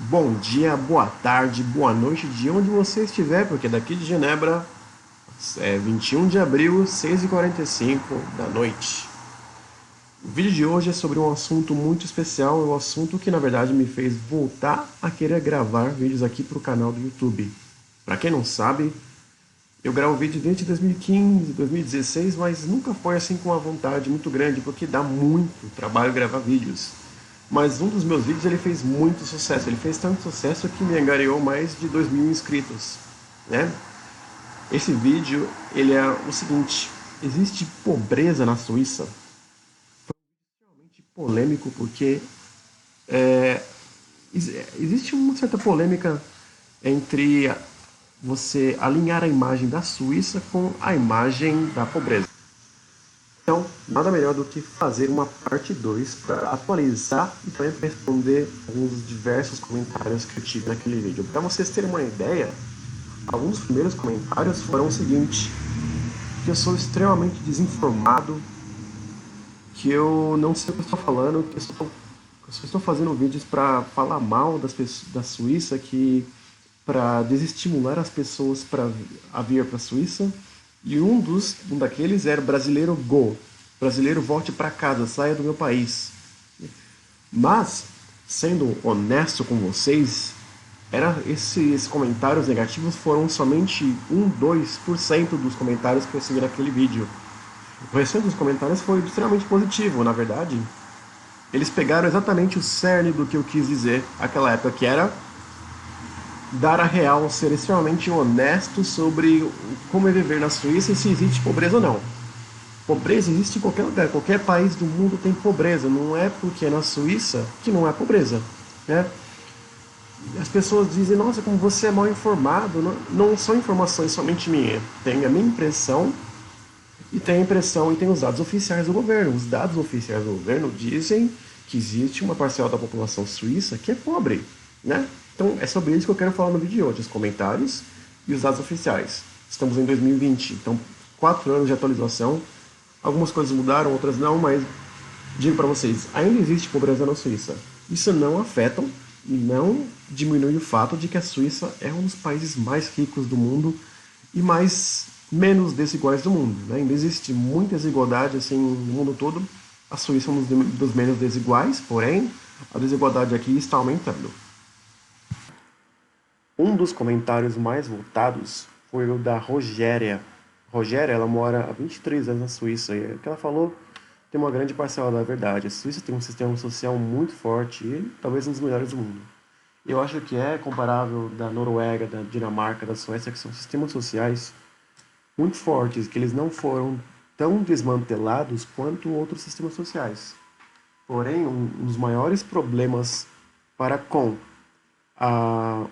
Bom dia, boa tarde, boa noite, de onde você estiver, porque daqui de Genebra é 21 de abril, 6h45 da noite. O vídeo de hoje é sobre um assunto muito especial, um assunto que na verdade me fez voltar a querer gravar vídeos aqui para o canal do YouTube. Para quem não sabe, eu gravo vídeo desde 2015, 2016, mas nunca foi assim com uma vontade muito grande, porque dá muito trabalho gravar vídeos. Mas um dos meus vídeos ele fez muito sucesso. Ele fez tanto sucesso que me angariou mais de 2.000 inscritos, né? Esse vídeo ele é o seguinte: existe pobreza na Suíça? Realmente polêmico porque existe uma certa polêmica entre você alinhar a imagem da Suíça com a imagem da pobreza. Então, nada melhor do que fazer uma parte 2 para atualizar e também responder alguns dos diversos comentários que eu tive naquele vídeo. Para vocês terem uma ideia, alguns dos primeiros comentários foram o seguinte: que eu sou extremamente desinformado, que eu não sei o que eu estou falando, que eu só estou fazendo vídeos para falar mal da Suíça, que para desestimular as pessoas a vir para a Suíça. E um daqueles era brasileiro go. Brasileiro volte para casa, saia do meu país. Mas, sendo honesto com vocês, esses comentários negativos foram somente 2% dos comentários que eu recebi naquele vídeo. O restante dos comentários foi extremamente positivo, na verdade. Eles pegaram exatamente o cerne do que eu quis dizer naquela época, que era dar a real, ser extremamente honesto sobre como é viver na Suíça e se existe pobreza ou não. Pobreza existe em qualquer lugar, qualquer país do mundo tem pobreza, não é porque é na Suíça que não é pobreza, né? As pessoas dizem, nossa, como você é mal informado. Não, não são informações somente minhas, tem a minha impressão e tem a impressão e tem os dados oficiais do governo. Os dados oficiais do governo dizem que existe uma parcela da população suíça que é pobre, né? Então é sobre isso que eu quero falar no vídeo de hoje, os comentários e os dados oficiais. Estamos em 2020, então 4 anos de atualização. Algumas coisas mudaram, outras não, mas digo para vocês, ainda existe pobreza na Suíça. Isso não afeta e não diminui o fato de que a Suíça é um dos países mais ricos do mundo e mais menos desiguais do mundo, né? Ainda existe muita desigualdade assim no mundo todo. A Suíça é um dos menos desiguais, porém a desigualdade aqui está aumentando. Um dos comentários mais votados foi o da Rogéria. Rogéria, ela mora há 23 anos na Suíça e o que ela falou tem uma grande parcela da verdade. A Suíça tem um sistema social muito forte e talvez um dos melhores do mundo. Eu acho que é comparável da Noruega, da Dinamarca, da Suécia, que são sistemas sociais muito fortes, que eles não foram tão desmantelados quanto outros sistemas sociais. Porém, um dos maiores problemas para com a,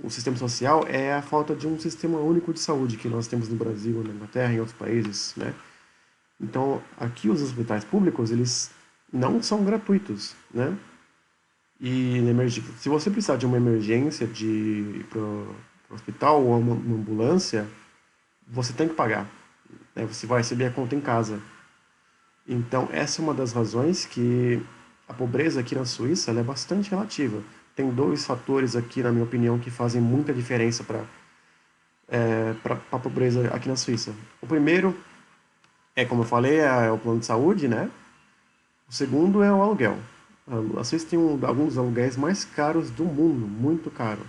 o sistema social é a falta de um sistema único de saúde que nós temos no Brasil, na Inglaterra, em outros países, né? Então, aqui os hospitais públicos, eles não são gratuitos, né? E se você precisar de uma emergência de ir para o hospital ou uma ambulância, você tem que pagar, né? Você vai receber a conta em casa. Então, essa é uma das razões que a pobreza aqui na Suíça ela é bastante relativa. Tem dois fatores aqui, na minha opinião, que fazem muita diferença para a pobreza aqui na Suíça. O primeiro é, como eu falei, é o plano de saúde, né? O segundo é o aluguel. A Suíça tem alguns dos aluguéis mais caros do mundo, muito caro.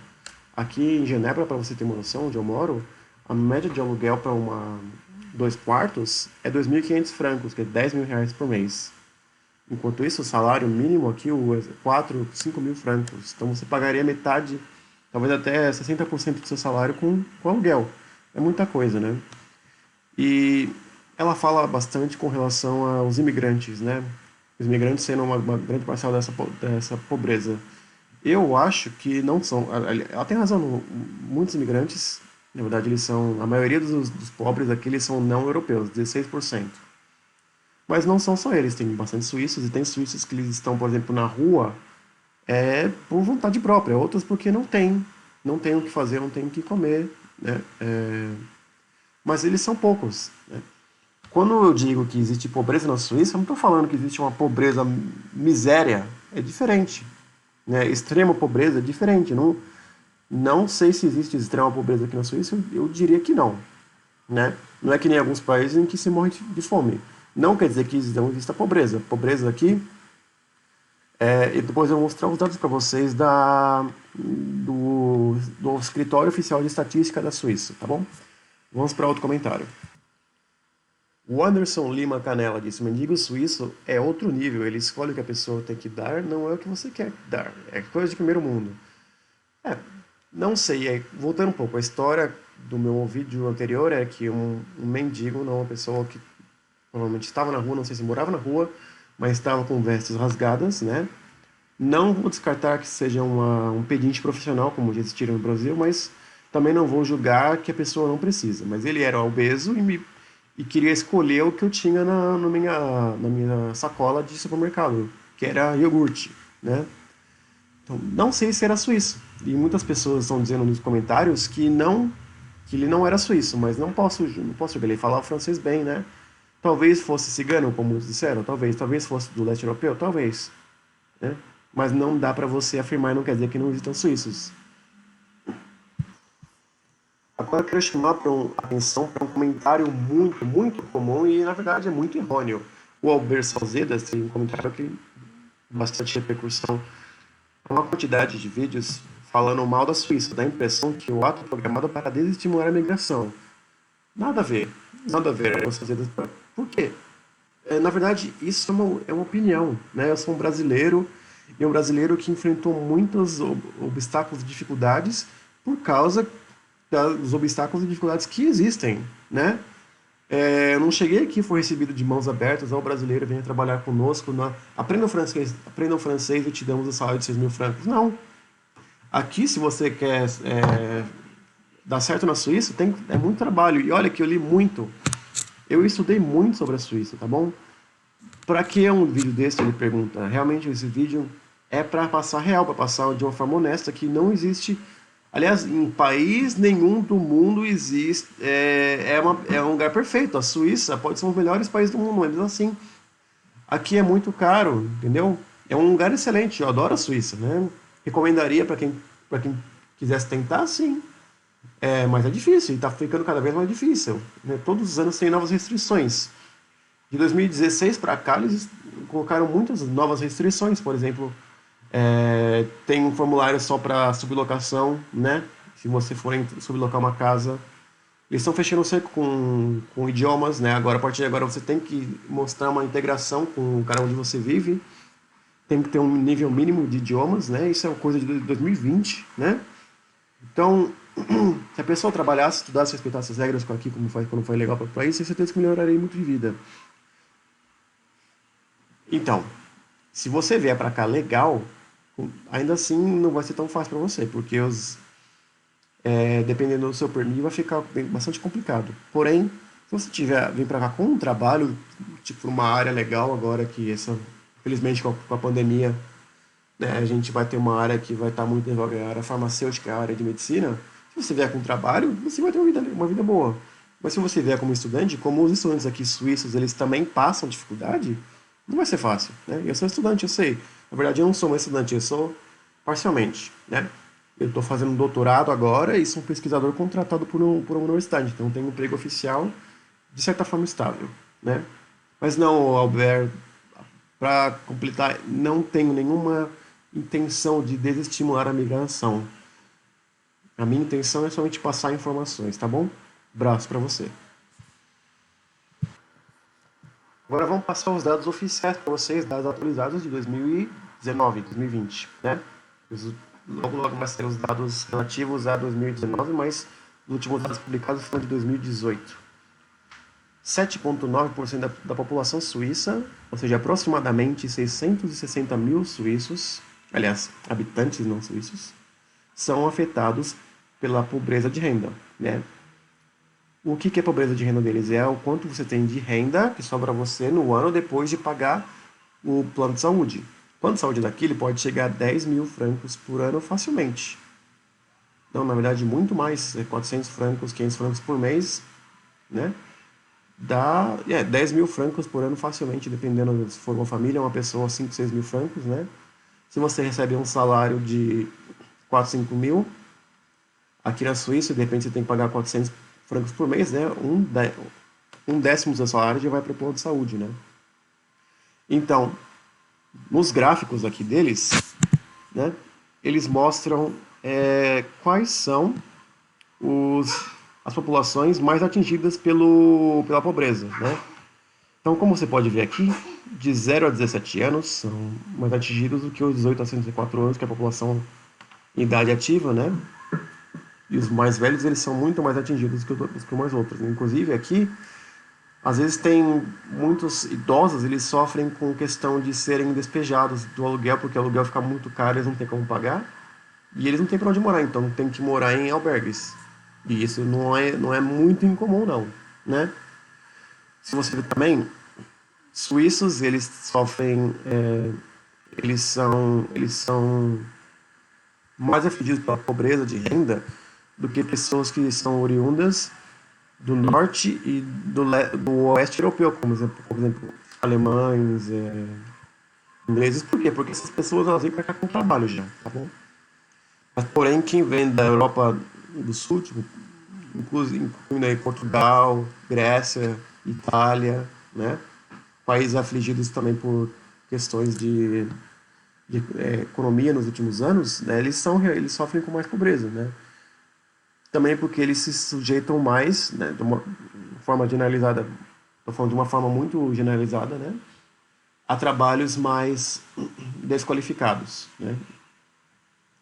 Aqui em Genebra, para você ter uma noção, onde eu moro, a média de aluguel para uma 2 quartos é 2.500 francos, que é 10 mil reais por mês. Enquanto isso, o salário mínimo aqui é 4, 5 mil francos. Então você pagaria metade, talvez até 60% do seu salário com aluguel. É muita coisa, né? E ela fala bastante com relação aos imigrantes, né? Os imigrantes sendo uma grande parcela dessa pobreza. Eu acho que não são. Ela tem razão, muitos imigrantes, na verdade, eles são. A maioria dos pobres aqui eles são não europeus, 16%. Mas não são só eles, tem bastante suíços, e tem suíços que eles estão, por exemplo, na rua por vontade própria, outros porque não tem o que fazer, não tem o que comer, né? Mas eles são poucos, né? Quando eu digo que existe pobreza na Suíça, eu não estou falando que existe uma pobreza miséria, é diferente. né? Extrema pobreza é diferente. Não sei se existe extrema pobreza aqui na Suíça, eu diria que não, né? Não é que nem alguns países em que se morre de fome. Não quer dizer que não exista pobreza. Pobreza aqui, e depois eu vou mostrar os dados para vocês do Escritório Oficial de Estatística da Suíça, tá bom? Vamos para outro comentário. O Anderson Lima Canela disse: mendigo suíço é outro nível, ele escolhe o que a pessoa tem que dar, não é o que você quer dar, é coisa de primeiro mundo. É, não sei, voltando um pouco, a história do meu vídeo anterior é que um mendigo, não uma pessoa que provavelmente estava na rua, não sei se morava na rua, mas estava com vestes rasgadas, né? Não vou descartar que seja um pedinte profissional, como já existiram no Brasil, mas também não vou julgar que a pessoa não precisa. Mas ele era obeso e queria escolher o que eu tinha na minha sacola de supermercado, que era iogurte, né? Então, não sei se era suíço. E muitas pessoas estão dizendo nos comentários que ele não era suíço, mas não posso julgar. Ele falava francês bem, né? Talvez fosse cigano, como muitos disseram, talvez fosse do leste europeu, talvez, né? Mas não dá para você afirmar, não quer dizer que não existam suíços. Agora eu quero chamar a atenção para um comentário muito, muito comum e, na verdade, é muito errôneo. O Albert Salzedas tem um comentário que tem bastante repercussão. Uma quantidade de vídeos falando mal da Suíça, dá a impressão que o ato é programado para desestimular a migração. Nada a ver, nada a ver. Albert Salzedas. Por quê? Na verdade, isso é uma opinião, né? Eu sou um brasileiro e um brasileiro que enfrentou muitos obstáculos e dificuldades por causa dos obstáculos e dificuldades que existem, né? Eu não cheguei aqui e fui recebido de mãos abertas, o brasileiro venha trabalhar conosco, aprenda o francês e te damos o salário de 6 mil francos. Não. Aqui, se você quer dar certo na Suíça, é muito trabalho. E olha que eu li muito. Eu estudei muito sobre a Suíça, tá bom? Para que um vídeo desse, ele pergunta. Realmente, esse vídeo é para passar real, para passar de uma forma honesta, que não existe. Aliás, em país nenhum do mundo existe. É um lugar perfeito. A Suíça pode ser um dos melhores países do mundo, mas assim, aqui é muito caro, entendeu? É um lugar excelente. Eu adoro a Suíça, né? Recomendaria para quem quisesse tentar, sim. Mas é difícil, e está ficando cada vez mais difícil, né? Todos os anos tem novas restrições. De 2016 para cá, eles colocaram muitas novas restrições. Por exemplo, tem um formulário só para sublocação, né? Se você for sublocar uma casa, eles estão fechando o cerco com idiomas, né? Agora, a partir de agora, você tem que mostrar uma integração com o cara onde você vive. Tem que ter um nível mínimo de idiomas, né? Isso é uma coisa de 2020, né? Então, se a pessoa trabalhasse, estudasse, respeitasse as regras aqui, como faz quando foi legal para o país, tenho certeza que melhoraria muito de vida. Então, se você vier para cá legal, ainda assim não vai ser tão fácil para você, porque dependendo do seu permis vai ficar bastante complicado. Porém, se você vir para cá com um trabalho, tipo uma área legal agora infelizmente com a pandemia, né, a gente vai ter uma área que vai estar muito em voga, a área farmacêutica, a área de medicina. Se você vier com trabalho, você vai ter uma vida boa. Mas se você vier como estudante, como os estudantes aqui suíços, eles também passam dificuldade, não vai ser fácil, né? Eu sou estudante, eu sei. Na verdade, eu não sou mais estudante, eu sou parcialmente, né? Eu estou fazendo um doutorado agora e sou um pesquisador contratado por uma universidade, então tenho um emprego oficial, de certa forma, estável, né? Mas não, Albert, para completar, não tenho nenhuma intenção de desestimular a migração. A minha intenção é somente passar informações, tá bom? Abraço para você. Agora vamos passar os dados oficiais para vocês, dados atualizados de 2019, 2020, né? Logo vai ser os dados relativos a 2019, mas os últimos dados publicados foram de 2018. 7,9% da população suíça, ou seja, aproximadamente 660 mil suíços, aliás, habitantes não suíços, são afetados pela pobreza de renda, né? O que é pobreza de renda deles? É o quanto você tem de renda que sobra você no ano depois de pagar o plano de saúde. O plano de saúde daqui ele pode chegar a 10 mil francos por ano facilmente. Não, na verdade, muito mais, 400 francos, 500 francos por mês, né? Dá 10 mil francos por ano facilmente, dependendo se for uma família, uma pessoa, 5, 6 mil francos, né? Se você recebe um salário de 4, 5 mil, aqui na Suíça, de repente você tem que pagar 400 francos por mês, né? Um décimo do seu salário já vai para o plano de saúde, né? Então, nos gráficos aqui deles, né? Eles mostram quais são as populações mais atingidas pela pobreza, né? Então, como você pode ver aqui, de 0 a 17 anos são mais atingidos do que os 18 a 64 anos, que é a população em idade ativa, né? E os mais velhos, eles são muito mais atingidos que os mais outros. Inclusive, aqui, às vezes tem muitos idosos, eles sofrem com questão de serem despejados do aluguel, porque o aluguel fica muito caro, eles não têm como pagar, e eles não têm para onde morar, então tem que morar em albergues. E isso não é muito incomum, não, né? Se você ver também, suíços, eles sofrem, eles são mais afligidos pela pobreza de renda do que pessoas que são oriundas do norte e do oeste europeu, como por exemplo, alemães, ingleses. Por quê? Porque essas pessoas elas vêm para cá com trabalho já, tá bom? Mas, porém, quem vem da Europa do Sul, tipo, incluindo aí Portugal, Grécia, Itália, né? Países afligidos também por questões de economia nos últimos anos, né? Eles sofrem com mais pobreza, né? Também porque eles se sujeitam mais, né? De uma forma generalizada, estou falando de uma forma muito generalizada, né? A trabalhos mais desqualificados, né?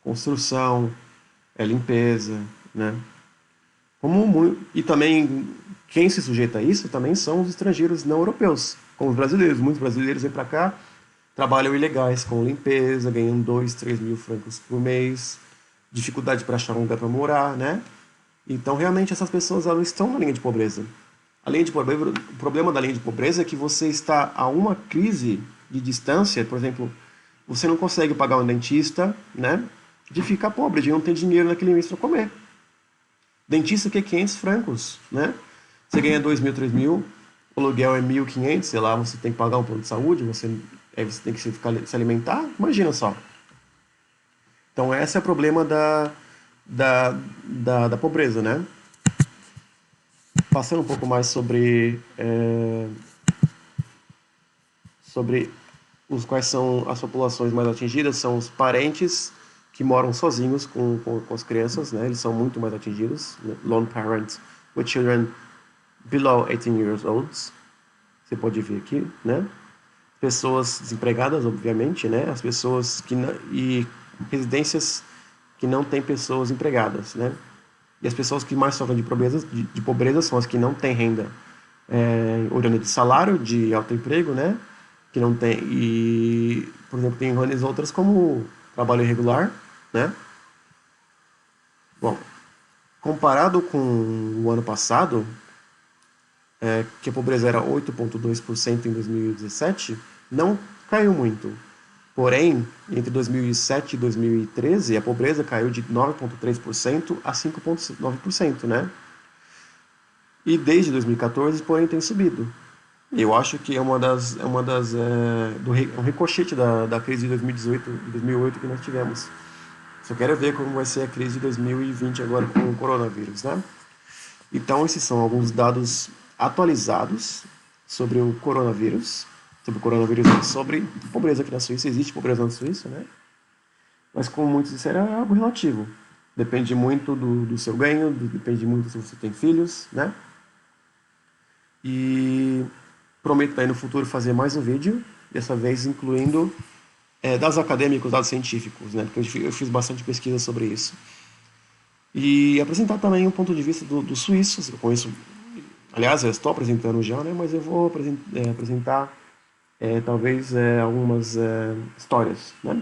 Construção, limpeza, né? E também quem se sujeita a isso também são os estrangeiros não europeus, como os brasileiros. Muitos brasileiros vêm para cá, trabalham ilegais com limpeza, ganham 2, 3 mil francos por mês, dificuldade para achar um lugar para morar, né? Então, realmente, essas pessoas elas estão na linha de pobreza. O problema da linha de pobreza é que você está a uma crise de distância, por exemplo, você não consegue pagar um dentista, né? De ficar pobre, de não ter dinheiro naquele mês para comer. Dentista que é 500 francos, né? Você ganha 2 mil, 3 mil, o aluguel é 1.500, sei lá, você tem que pagar um plano de saúde, você tem que se alimentar, imagina só. Então, esse é o problema da pobreza, né? Passando um pouco mais sobre quais são as populações mais atingidas, são os parentes que moram sozinhos com as crianças, né? Eles são muito mais atingidos, né? Lone parents with children below 18 years old. Você pode ver aqui, né? Pessoas desempregadas, obviamente, né? As pessoas e residências que não têm pessoas empregadas, né? E as pessoas que mais sofrem de pobreza são as que não têm renda oriunda de salário, de alto emprego, né? Que não tem, e, por exemplo, tem outras como trabalho irregular, né? Bom, comparado com o ano passado, que a pobreza era 8,2% em 2017, não caiu muito. Porém, entre 2007 e 2013, a pobreza caiu de 9,3% a 5,9%, né? E desde 2014, porém, tem subido. Eu acho que é um ricochete da crise de 2018 e 2008 que nós tivemos. Só quero ver como vai ser a crise de 2020 agora com o coronavírus, né? Então, esses são alguns dados atualizados sobre o coronavírus, e sobre pobreza aqui na Suíça. Existe pobreza na Suíça, né? Mas, como muitos disseram, é algo relativo. Depende muito do seu ganho, depende muito se você tem filhos, né? E prometo aí no futuro fazer mais um vídeo, dessa vez incluindo dados acadêmicos, dados científicos, né? Porque eu fiz bastante pesquisa sobre isso. E apresentar também um ponto de vista do suíço, eu conheço, aliás, eu estou apresentando já, né? Mas eu vou apresentar talvez algumas histórias, né?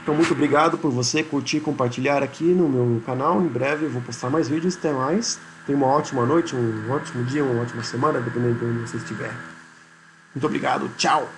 Então, muito obrigado por você curtir e compartilhar aqui no meu canal. Em breve eu vou postar mais vídeos. Até mais. Tenha uma ótima noite, um ótimo dia, uma ótima semana, dependendo de onde você estiver. Muito obrigado. Tchau!